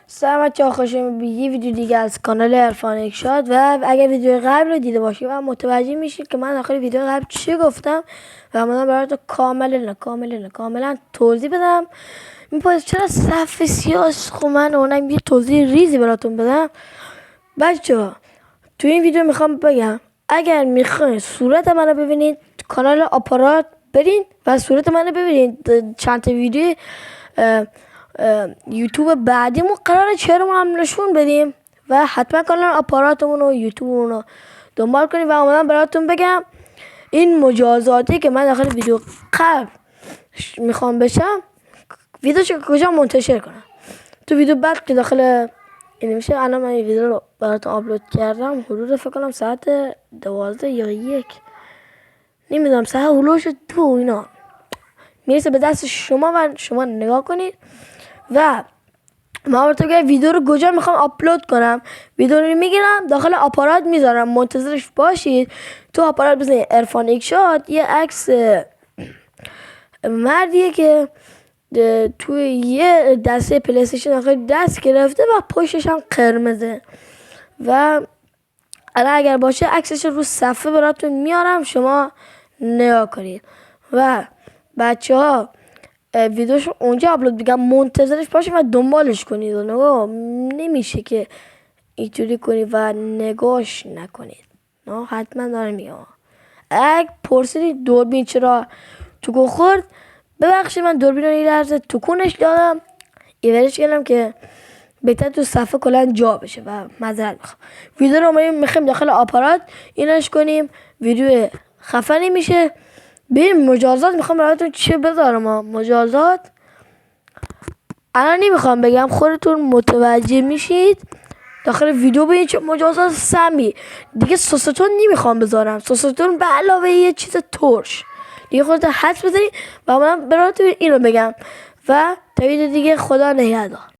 سلام بچه‌ها، خوش اومدید به یه ویدیو دیگه از کانال عرفان اکشاد. و اگر ویدیو قبل رو دیده باشید و متوجه میشید که من آخر ویدیو قبل چی گفتم و من براتون کاملا توضیح بدم. میپرسید چرا صف سیاس؟ خب من اونم یه توضیح ریزی براتون بدم. بچه‌ها تو این ویدیو میخوام بگم اگر میخواین صورت منو ببینید کانال آپارات برین و صورت منو ببینید. چند تا ویدیو یوتیوب بعدیمون قراره چهرمون هم نشون بدیم و حتما کانال آپاراتمون و یوتیوبمون رو دنبال کنید. و اومدم براتون بگم این مجازاتی که من داخل ویدیو قبل میخوام بشم ویدیوشو کجا منتشر کنم. تو ویدیو بعد که داخل این میشه. الان من این ویدیو رو براتون آپلود کردم حدود فکر کنم ساعت 12 یا 1 نمیدونم، ساعت هلوش 2 اینا میرسه به دست شما و شما نگاه کنید. و ما براتون که ویدیو رو کجا میخوام آپلود کنم، ویدیو رو میگیرم داخل آپارات میذارم، منتظرش باشید. تو آپارات بزنید عرفان اکشاد، یه عکس مردیه که توی یه دسته پلی استیشن داخل دست گرفته و پشتش هم قرمزه. و اگر باشه عکسش رو صفحه براتون میارم، شما نگاه کنید. و بچه ها ویدیوش اونجا آپلود بگم منتظرش باشید و دنبالش کنید. و نگاه نمیشه که اینطوری کنید و نگاش نکنید. نه حتما دارم میگم اگه پرسیدید دوربین چرا تکون خورد، ببخشید من دوربین رو یه لحظه تکونش دادم ایورش کردم که بهتر تو صفحه کلا جا بشه و معذرت میخوام. ویدیو رو میخوایم داخل آپارات اینش کنیم، ویدیو خفنی میشه. ببین مجازات میخوام براتون چه بذارم. مجازات الان نمیخوام بگم، خودتون متوجه میشید داخل ویدیو. ببین چه مجازات سمی دیگه. سوستون نمیخوام بذارم، سوستون به علاوه یه چیز ترش دیگه. خودتون حدس بزنید و من براتون اینو بگم. و تا ویدیو دیگه، خدا نگهدار.